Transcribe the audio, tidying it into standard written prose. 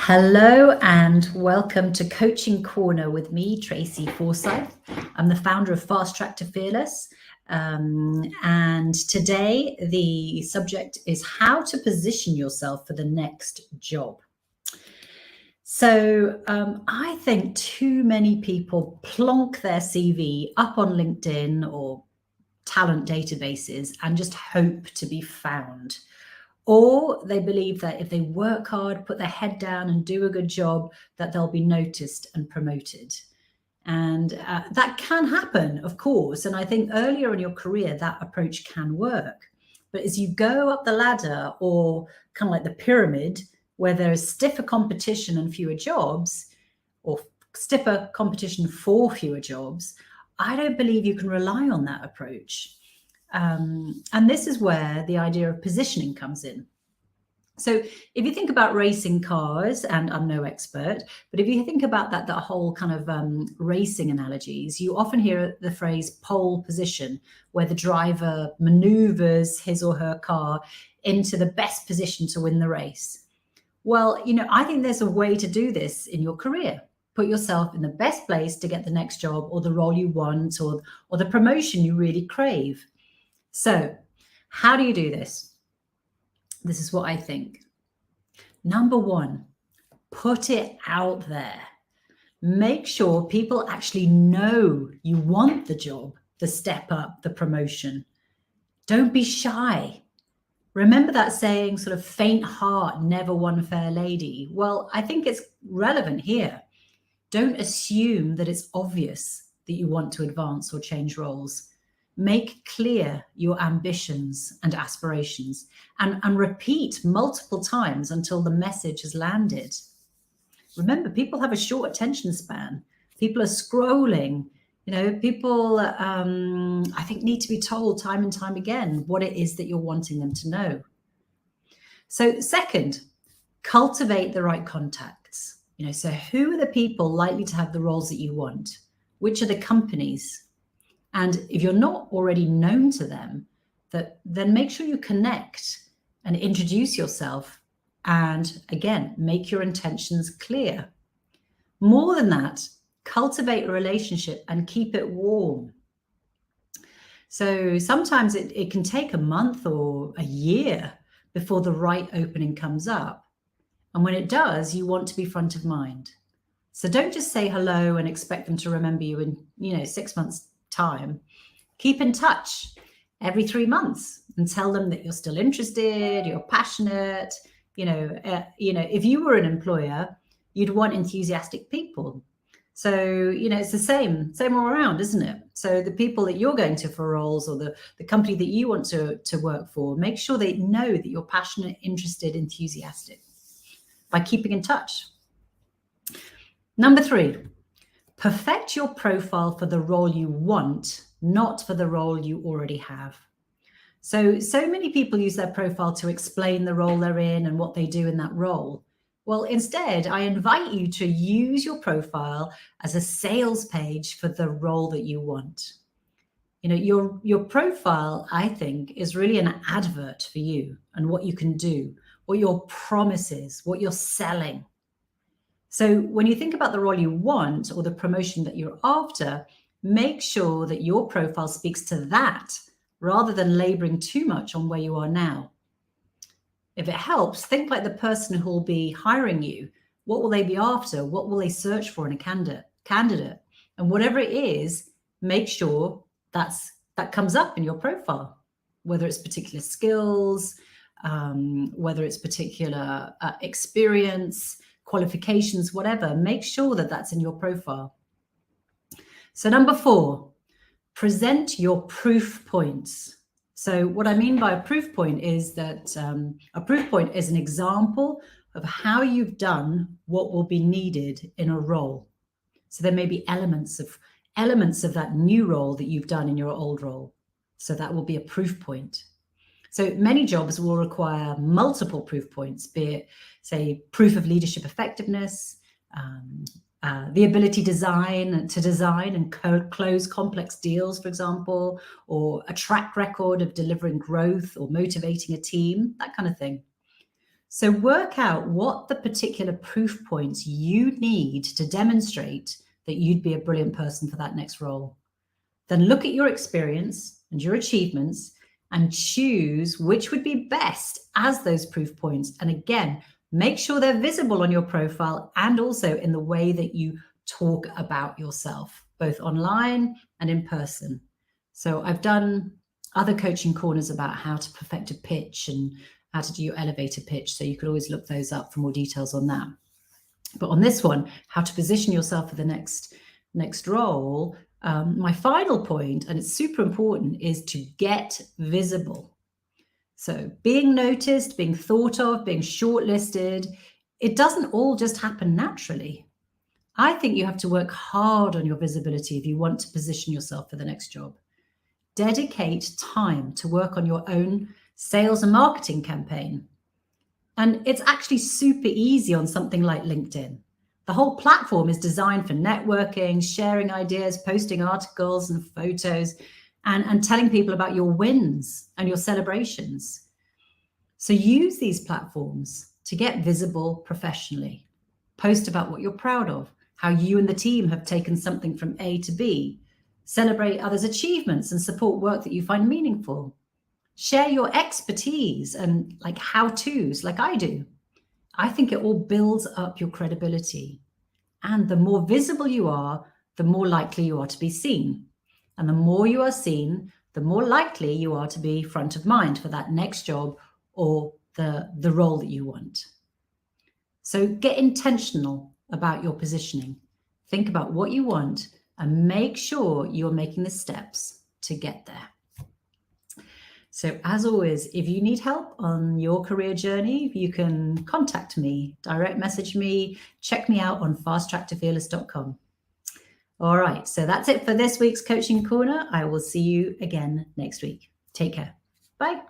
Hello and welcome to Coaching Corner with me, Tracy Forsyth. I'm the founder of Fast Track to Fearless. And today the subject is how to position yourself for the next job. So I think too many people plonk their CV up on LinkedIn or talent databases and just hope to be found. Or they believe that if they work hard, put their head down and do a good job, that they'll be noticed and promoted. And that can happen, of course. And I think earlier in your career, that approach can work. But as you go up the ladder, or kind of like the pyramid, where there is stiffer competition and fewer jobs, or stiffer competition for fewer jobs, I don't believe you can rely on that approach. And this is where the idea of positioning comes in. So if you think about racing cars, and I'm no expert, but if you think about that whole kind of racing analogies, you often hear the phrase pole position, where the driver maneuvers his or her car into the best position to win the race. Well, I think there's a way to do this in your career. Put yourself in the best place to get the next job or the role you want or the promotion you really crave. So how do you do this? This is what I think. Number one, put it out there. Make sure people actually know you want the job, the step up, the promotion. Don't be shy. Remember that saying, sort of faint heart never won fair lady? Well, I think it's relevant here. Don't assume that it's obvious that you want to advance or change roles. Make clear your ambitions and aspirations and repeat multiple times until the message has landed. Remember, people have a short attention span. People are scrolling. People, I think, need to be told time and time again what it is that you're wanting them to know. So second, cultivate the right contacts. So who are the people likely to have the roles that you want? Which are the companies? And if you're not already known to them, then make sure you connect and introduce yourself. And again, make your intentions clear. More than that, cultivate a relationship and keep it warm. So sometimes it can take a month or a year before the right opening comes up. And when it does, you want to be front of mind. So don't just say hello and expect them to remember you in 6 months' time. Keep in touch every 3 months and tell them that you're still interested, you're passionate. If you were an employer, you'd want enthusiastic people. So, it's the same all around, isn't it? So the people that you're going to for roles, or the company that you want to work for, make sure they know that you're passionate, interested, enthusiastic by keeping in touch. Number 3, perfect your profile for the role you want, not for the role you already have. So many people use their profile to explain the role they're in and what they do in that role. Well, instead, I invite you to use your profile as a sales page for the role that you want. Your profile, I think, is really an advert for you and what you can do, what your promise is, what you're selling. So when you think about the role you want or the promotion that you're after, make sure that your profile speaks to that rather than laboring too much on where you are now. If it helps, think like the person who will be hiring you. What will they be after? What will they search for in a candidate? And whatever it is, make sure that comes up in your profile, whether it's particular skills, whether it's particular experience, qualifications, whatever. Make sure that that's in your profile. So number 4, present your proof points. So what I mean by a proof point is that a proof point is an example of how you've done what will be needed in a role. So there may be elements of that new role that you've done in your old role. So that will be a proof point. So many jobs will require multiple proof points, be it, say, proof of leadership effectiveness, the ability to design and close complex deals, for example, or a track record of delivering growth or motivating a team, that kind of thing. So work out what the particular proof points you need to demonstrate that you'd be a brilliant person for that next role. Then look at your experience and your achievements and choose which would be best as those proof points. And again, make sure they're visible on your profile and also in the way that you talk about yourself, both online and in person. So I've done other coaching corners about how to perfect a pitch and how to do your elevator pitch. So you could always look those up for more details on that. But on this one, how to position yourself for the next role, my final point, and it's super important, is to get visible. So being noticed, being thought of, being shortlisted, it doesn't all just happen naturally. I think you have to work hard on your visibility if you want to position yourself for the next job. Dedicate time to work on your own sales and marketing campaign. And it's actually super easy on something like LinkedIn. The whole platform is designed for networking, sharing ideas, posting articles and photos, and telling people about your wins and your celebrations. So use these platforms to get visible professionally. Post about what you're proud of, how you and the team have taken something from A to B. Celebrate others' achievements and support work that you find meaningful. Share your expertise and like how-tos like I do. I think it all builds up your credibility. And the more visible you are, the more likely you are to be seen. And the more you are seen, the more likely you are to be front of mind for that next job or the role that you want. So get intentional about your positioning. Think about what you want and make sure you're making the steps to get there. So as always, if you need help on your career journey, you can contact me, direct message me, check me out on fasttracktoFearless.com. All right, so that's it for this week's Coaching Corner. I will see you again next week. Take care. Bye.